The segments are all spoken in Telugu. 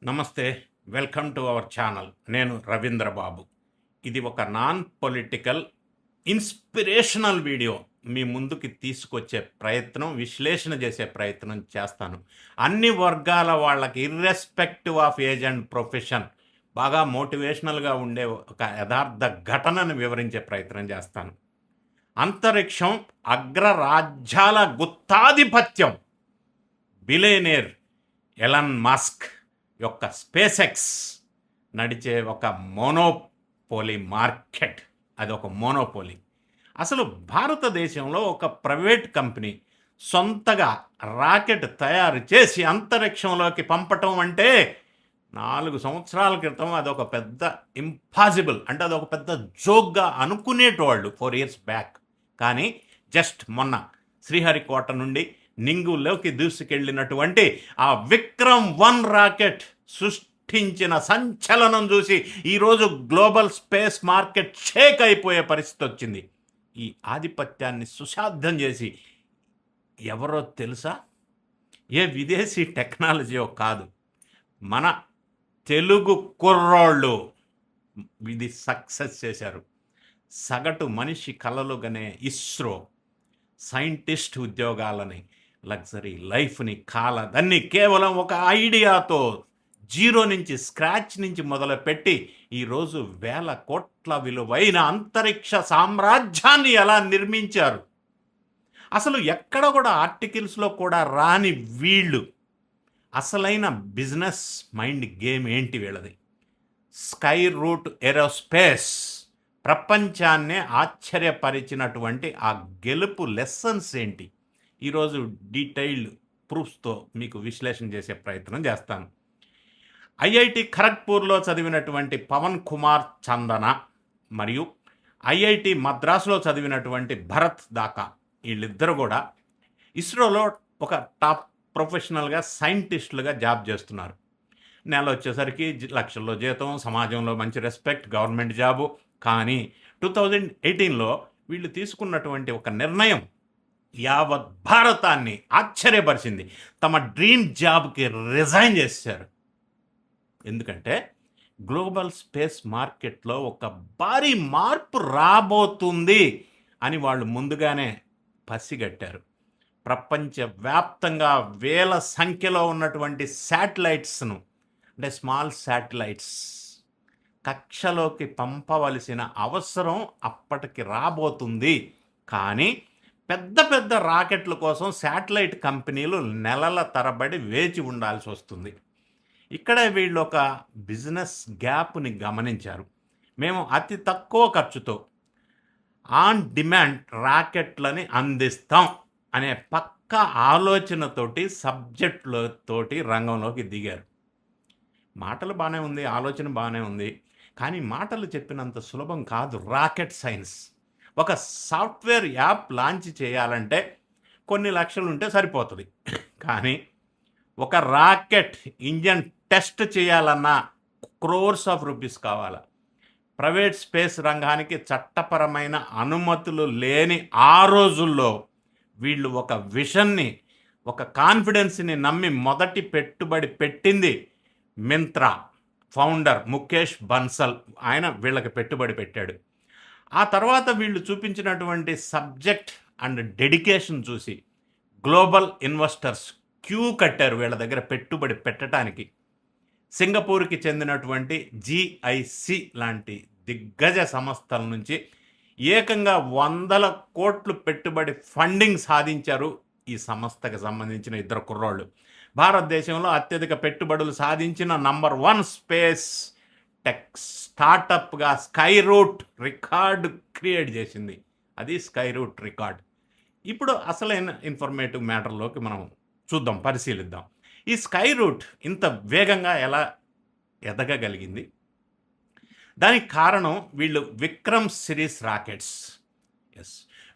నమస్తే. Welcome to our channel. నేను రవీంద్ర బాబు. ఇది ఒక నాన్ పొలిటికల్, ఇన్స్పిరేషనల్ వీడియో మీ ముందుకి తీసుకొచ్చే ప్రయత్నం, విశ్లేషణ చేసే ప్రయత్నం చేస్తాను. అన్ని వర్గాల వాళ్ళకి irrespective of age and profession బాగా మోటివేషనల్గా ఉండే ఒక యథార్థ ఘటనను వివరించే ప్రయత్నం చేస్తాను. అంతరిక్షం అగ్రరాజ్యాల గుత్తాధిపత్యం బిలియనేర్ ఎలన్ మస్క్ యొక్క స్పేస్ ఎక్స్ నడిచే ఒక మోనోపోలీ మార్కెట్. అది ఒక మోనోపోలీ. అసలు భారతదేశంలో ఒక ప్రైవేట్ కంపెనీ సొంతగా రాకెట్ తయారు చేసి అంతరిక్షంలోకి పంపటం అంటే 4 సంవత్సరాల క్రితం అదొక పెద్ద ఇంపాసిబుల్, అంటే అదొక పెద్ద జోక్గా అనుకునేటోళ్ళు 4 ఇయర్స్ బ్యాక్. కానీ జస్ట్ మొన్న శ్రీహరికోట నుండి నింగులోకి దూసుకెళ్ళినటువంటి ఆ విక్రమ్-1 రాకెట్ సృష్టించిన సంచలనం చూసి ఈరోజు గ్లోబల్ స్పేస్ మార్కెట్ షేక్ అయిపోయే పరిస్థితి వచ్చింది. ఈ ఆధిపత్యాన్ని సుసాధ్యం చేసి ఎవరో తెలుసా? ఏ విదేశీ టెక్నాలజీయో కాదు, మన తెలుగు కుర్రోళ్ళు ఇది సక్సెస్ చేశారు. సగటు మనిషి కలలుగానే ఇస్రో సైంటిస్ట్ ఉద్యోగాలని, లగ్జరీ లైఫ్ని కాలదన్ని కేవలం ఒక ఐడియాతో జీరో నుంచి, స్క్రాచ్ నుంచి మొదలుపెట్టి ఈరోజు 1000 కోట్ల విలువైన అంతరిక్ష సామ్రాజ్యాన్ని ఎలా నిర్మించారు. అసలు ఎక్కడ కూడా ఆర్టికల్స్లో కూడా రాని వీళ్ళు అసలైన బిజినెస్ మైండ్ గేమ్ ఏంటి వీళ్ళది? స్కై రూట్ ఏరోస్పేస్ ప్రపంచాన్నే ఆశ్చర్యపరిచినటువంటి ఆ గెలుపు లెసన్స్ ఏంటి? ఈరోజు డీటెయిల్డ్ ప్రూఫ్స్తో మీకు విశ్లేషణ చేసే ప్రయత్నం చేస్తాను. ఐఐటి ఖరగ్పూర్లో చదివినటువంటి పవన్ కుమార్ చందన మరియు ఐఐటి మద్రాసులో చదివినటువంటి భరత్ దాకా, వీళ్ళిద్దరూ కూడా ఇస్రోలో ఒక టాప్ ప్రొఫెషనల్గా సైంటిస్టులుగా జాబ్ చేస్తున్నారు. నెల వచ్చేసరికి లక్షల్లో జీతం, సమాజంలో మంచి రెస్పెక్ట్, గవర్నమెంట్ జాబు. కానీ 2018లో వీళ్ళు తీసుకున్నటువంటి ఒక నిర్ణయం యావత్ భారతాన్ని ఆశ్చర్యపరిచింది. తమ డ్రీమ్ జాబ్కి రిజైన్ చేశారు. ఎందుకంటే గ్లోబల్ స్పేస్ మార్కెట్లో ఒక భారీ మార్పు రాబోతుంది అని వాళ్ళు ముందుగానే పసిగట్టారు. ప్రపంచవ్యాప్తంగా వేల సంఖ్యలో ఉన్నటువంటి శాటిలైట్స్ను, అంటే స్మాల్ శాటిలైట్స్, కక్షలోకి పంపవలసిన అవసరం అప్పటికి రాబోతుంది. కానీ పెద్ద పెద్ద రాకెట్ల కోసం శాటిలైట్ కంపెనీలు నెలల తరబడి వేచి ఉండాల్సి వస్తుంది. ఇక్కడ వీళ్ళు ఒక బిజినెస్ గ్యాప్ని గమనించారు. మేము అతి తక్కువ ఖర్చుతో ఆన్ డిమాండ్ రాకెట్లని అందిస్తాం అనే పక్క ఆలోచనతోటి, సబ్జెక్టులతోటి రంగంలోకి దిగారు. మాటలు బాగానే ఉంది, ఆలోచన బాగానే ఉంది, కానీ మాటలు చెప్పినంత సులభం కాదు రాకెట్ సైన్స్. ఒక సాఫ్ట్వేర్ యాప్ లాంచ్ చేయాలంటే కొన్ని లక్షలు ఉంటే సరిపోతుంది. కానీ ఒక రాకెట్ ఇంజన్ టెస్ట్ చేయాలన్నా క్రోర్స్ ఆఫ్ రూపీస్ కావాలి. ప్రైవేట్ స్పేస్ రంగానికి చట్టపరమైన అనుమతులు లేని ఆ రోజుల్లో వీళ్ళు ఒక విషన్ని, ఒక కాన్ఫిడెన్స్ని నమ్మి మొదటి పెట్టుబడి పెట్టింది మింత్రా ఫౌండర్ ముఖేష్ బన్సల్. ఆయన వీళ్ళకి పెట్టుబడి పెట్టాడు. ఆ తర్వాత వీళ్ళు చూపించినటువంటి సబ్జెక్ట్ అండ్ డెడికేషన్ చూసి గ్లోబల్ ఇన్వెస్టర్స్ క్యూ కట్టారు వీళ్ళ దగ్గర పెట్టుబడి పెట్టడానికి. సింగపూర్కి చెందినటువంటి జిఐసి లాంటి దిగ్గజ సంస్థల నుంచి ఏకంగా 100 కోట్లు పెట్టుబడి ఫండింగ్ సాధించారు ఈ సంస్థకు సంబంధించిన 2 కుర్రోళ్ళు. భారతదేశంలో అత్యధిక పెట్టుబడులు సాధించిన నంబర్ 1 స్పేస్ టెక్ స్టార్టప్గా స్కై రూట్ రికార్డు క్రియేట్ చేసింది. అది స్కై రూట్ రికార్డ్. ఇప్పుడు అసలైన ఇన్ఫర్మేటివ్ మ్యాటర్లోకి మనం చూద్దాం, పరిశీలిద్దాం. ఈ స్కై రూట్ ఇంత వేగంగా ఎలా ఎదగగలిగింది? దానికి కారణం వీళ్ళు Vikram series rockets.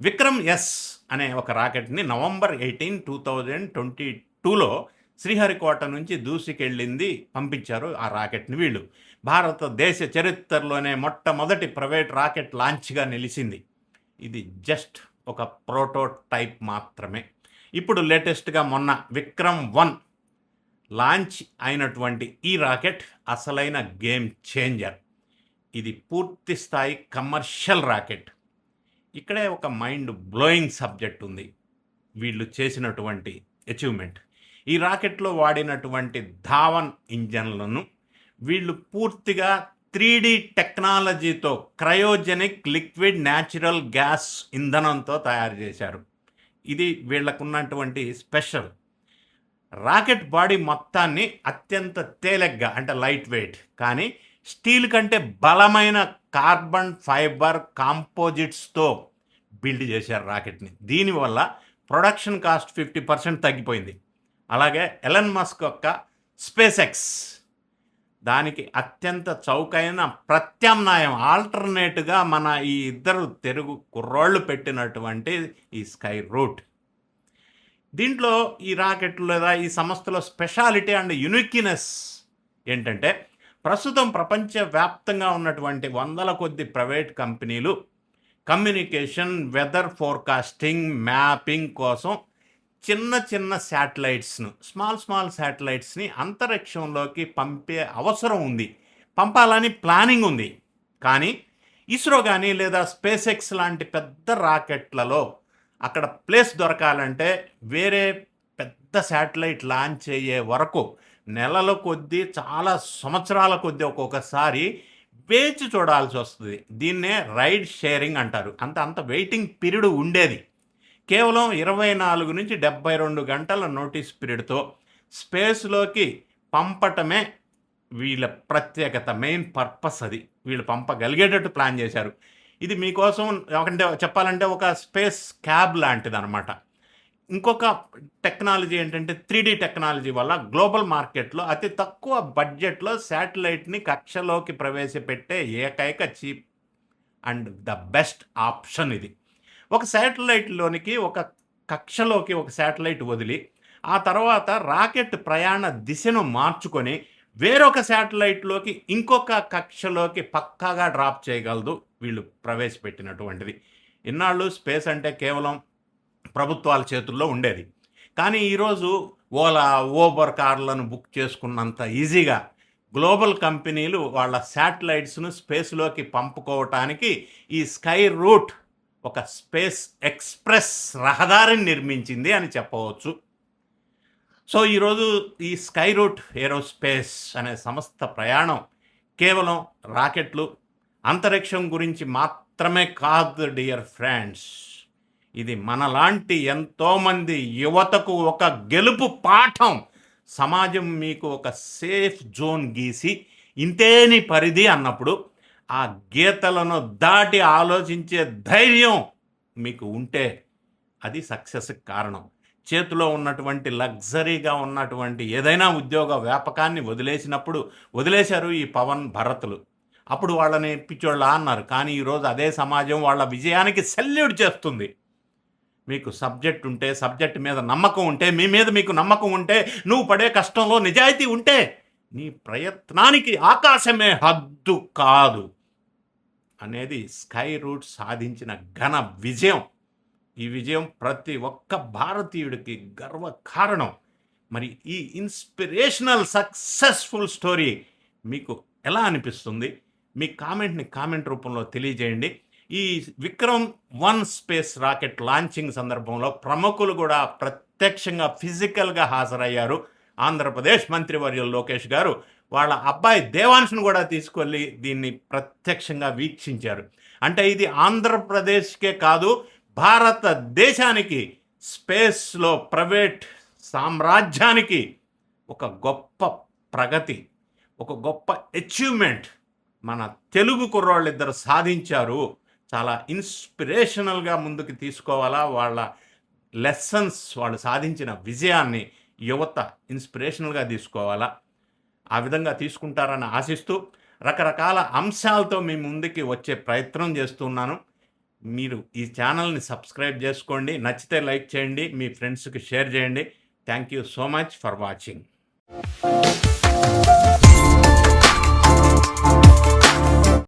Vikram S అనే ఒక రాకెట్ని నవంబర్ 18, 2022లో శ్రీహరికోట నుంచి దూసుకెళ్ళింది, పంపించారు ఆ రాకెట్ని వీళ్ళు. భారతదేశ చరిత్రలోనే మొట్టమొదటి ప్రైవేట్ రాకెట్ లాంచ్గా నిలిచింది. ఇది జస్ట్ ఒక ప్రోటోటైప్ మాత్రమే. ఇప్పుడు లేటెస్ట్గా మొన్న విక్రమ్-1 లాంచ్ అయినటువంటి ఈ రాకెట్ అసలైన గేమ్ చేంజర్. ఇది పూర్తి స్థాయి కమర్షియల్ రాకెట్. ఇక్కడే ఒక మైండ్ బ్లోయింగ్ సబ్జెక్ట్ ఉంది వీళ్ళు చేసినటువంటి అచీవ్మెంట్. ఈ రాకెట్లో వాడినటువంటి ధావన్ ఇంజన్లను వీళ్ళు పూర్తిగా 3D టెక్నాలజీతో క్రయోజెనిక్ లిక్విడ్ న్యాచురల్ గ్యాస్ ఇంధనంతో తయారు చేశారు. ఇది వీళ్ళకున్నటువంటి స్పెషల్. రాకెట్ బాడీ మొత్తాన్ని అత్యంత తేలిగ్గా అంటే లైట్ వెయిట్ కానీ స్టీల్ కంటే బలమైన కార్బన్ ఫైబర్ కాంపోజిట్స్తో బిల్డ్ చేశారు రాకెట్ని. దీనివల్ల ప్రొడక్షన్ కాస్ట్ 50% తగ్గిపోయింది. అలాగే ఎలన్ మస్క్ యొక్క స్పేస్ ఎక్స్ దానికి అత్యంత చౌకైన ప్రత్యామ్నాయం ఆల్టర్నేట్గా మన ఈ ఇద్దరు తెలుగు కుర్రోళ్ళు పెట్టినటువంటి ఈ స్కై రూట్. దీంట్లో ఈ రాకెట్లు లేదా ఈ సంస్థలో స్పెషాలిటీ అండ్ యునిక్నెస్ ఏంటంటే ప్రస్తుతం ప్రపంచవ్యాప్తంగా ఉన్నటువంటి వందల కొద్ది ప్రైవేట్ కంపెనీలు కమ్యూనికేషన్, వెదర్ ఫోర్కాస్టింగ్, మ్యాపింగ్ కోసం చిన్న చిన్న శాటిలైట్స్ను స్మాల్ శాటిలైట్స్ని అంతరిక్షంలోకి పంపే అవసరం ఉంది, పంపాలని ప్లానింగ్ ఉంది. కానీ ఇస్రో కానీ లేదా స్పేస్ ఎక్స్ లాంటి పెద్ద రాకెట్లలో అక్కడ ప్లేస్ దొరకాలంటే వేరే పెద్ద శాటిలైట్ లాంచ్ అయ్యే వరకు నెలల కొద్దీ చాలా సంవత్సరాల కొద్దీ ఒక్కొక్కసారి వేచి చూడాల్సి వస్తుంది. దీన్నే రైడ్ షేరింగ్ అంటారు. అంత వెయిటింగ్ పీరియడ్ ఉండేది. కేవలం 24 నుంచి 72 గంటల నోటీస్ పీరియడ్తో స్పేస్లోకి పంపటమే వీళ్ళ ప్రత్యేకత, మెయిన్ పర్పస్. అది వీళ్ళు పంపగలిగేటట్టు ప్లాన్ చేశారు. ఇది మీకోసం అంటే చెప్పాలంటే ఒక స్పేస్ క్యాబ్ లాంటిది అనమాట. ఇంకొక టెక్నాలజీ ఏంటంటే 3D టెక్నాలజీ వల్ల గ్లోబల్ మార్కెట్లో అతి తక్కువ బడ్జెట్లో శాటిలైట్ని కక్షలోకి ప్రవేశపెట్టే ఏకైక cheap and the best option ఇది. ఒక శాటిలైట్లోనికి ఒక కక్షలోకి ఒక శాటిలైట్ వదిలి ఆ తర్వాత రాకెట్ ప్రయాణ దిశను మార్చుకొని వేరొక శాటిలైట్లోకి ఇంకొక కక్షలోకి పక్కాగా డ్రాప్ చేయగలదు వీళ్ళు ప్రవేశపెట్టినటువంటిది. ఇన్నాళ్ళు స్పేస్ అంటే కేవలం ప్రభుత్వాల చేతుల్లో ఉండేది. కానీ ఈరోజు ఓలా, ఊబర్ కార్లను బుక్ చేసుకున్నంత ఈజీగా గ్లోబల్ కంపెనీలు వాళ్ళ శాటిలైట్స్ను స్పేస్లోకి పంపుకోవటానికి ఈ స్కై రూట్ ఒక స్పేస్ ఎక్స్ప్రెస్ రహదారిని నిర్మించింది అని చెప్పవచ్చు. సో ఈరోజు ఈ స్కై రూట్ ఏరోస్పేస్ అనే సంస్థ ప్రయాణం కేవలం రాకెట్లు, అంతరిక్షం గురించి మాత్రమే కాదు డియర్ ఫ్రెండ్స్. ఇది మనలాంటి ఎంతోమంది యువతకు ఒక గెలుపు పాఠం. సమాజం మీకు ఒక సేఫ్ జోన్ గీసి ఇంతేని పరిధి అన్నప్పుడు ఆ గీతలను దాటి ఆలోచించే ధైర్యం మీకు ఉంటే అది సక్సెస్కి కారణం. చేతిలో ఉన్నటువంటి లగ్జరీగా ఉన్నటువంటి ఏదైనా ఉద్యోగ వ్యాపకాన్ని వదిలేశారు ఈ పవన్ భరత్లు. అప్పుడు వాళ్ళని పిచ్చోళ్ళ అన్నారు. కానీ ఈరోజు అదే సమాజం వాళ్ళ విజయానికి సెల్యూట్ చేస్తుంది. మీకు సబ్జెక్ట్ ఉంటే, సబ్జెక్ట్ మీద నమ్మకం ఉంటే, మీ మీద మీకు నమ్మకం ఉంటే, నువ్వు పడే కష్టంలో నిజాయితీ ఉంటే నీ ప్రయత్నానికి ఆకాశమే హద్దు కాదు అనేది స్కై రూట్ సాధించిన ఘన విజయం. ఈ విజయం ప్రతి ఒక్క భారతీయుడికి గర్వకారణం. మరి ఈ ఇన్స్పిరేషనల్ సక్సెస్ఫుల్ స్టోరీ మీకు ఎలా అనిపిస్తుంది? మీ కామెంట్ రూపంలో తెలియజేయండి. ఈ విక్రమ్-1 స్పేస్ రాకెట్ లాంచింగ్ సందర్భంలో ప్రముఖులు కూడా ప్రత్యక్షంగా ఫిజికల్గా హాజరయ్యారు. ఆంధ్రప్రదేశ్ మంత్రివర్యులు లోకేష్ గారు వాళ్ళ అబ్బాయి దేవాంశను కూడా తీసుకెళ్ళి దీన్ని ప్రత్యక్షంగా వీక్షించారు. అంటే ఇది ఆంధ్రప్రదేశ్కే కాదు, భారతదేశానికి, స్పేస్లో ప్రైవేట్ సామ్రాజ్యానికి ఒక గొప్ప ప్రగతి, ఒక గొప్ప అచీవ్మెంట్ మన తెలుగు కుర్రోళ్ళిద్దరు సాధించారు. చాలా ఇన్స్పిరేషనల్గా ముందుకు తీసుకోవాలా. వాళ్ళ లెసన్స్, వాళ్ళు సాధించిన విజయాన్ని యువత ఇన్స్పిరేషనల్గా తీసుకోవాలా. ఆ విధంగా తీసుకుంటారని ఆశిస్తూ రకరకాల అంశాలతో మీ ముందుకి వచ్చే ప్రయత్నం చేస్తున్నాను. మీరు ఈ ఛానల్ని సబ్స్క్రైబ్ చేసుకోండి, నచ్చితే లైక్ చేయండి, మీ ఫ్రెండ్స్కి షేర్ చేయండి. Thank you so much for watching.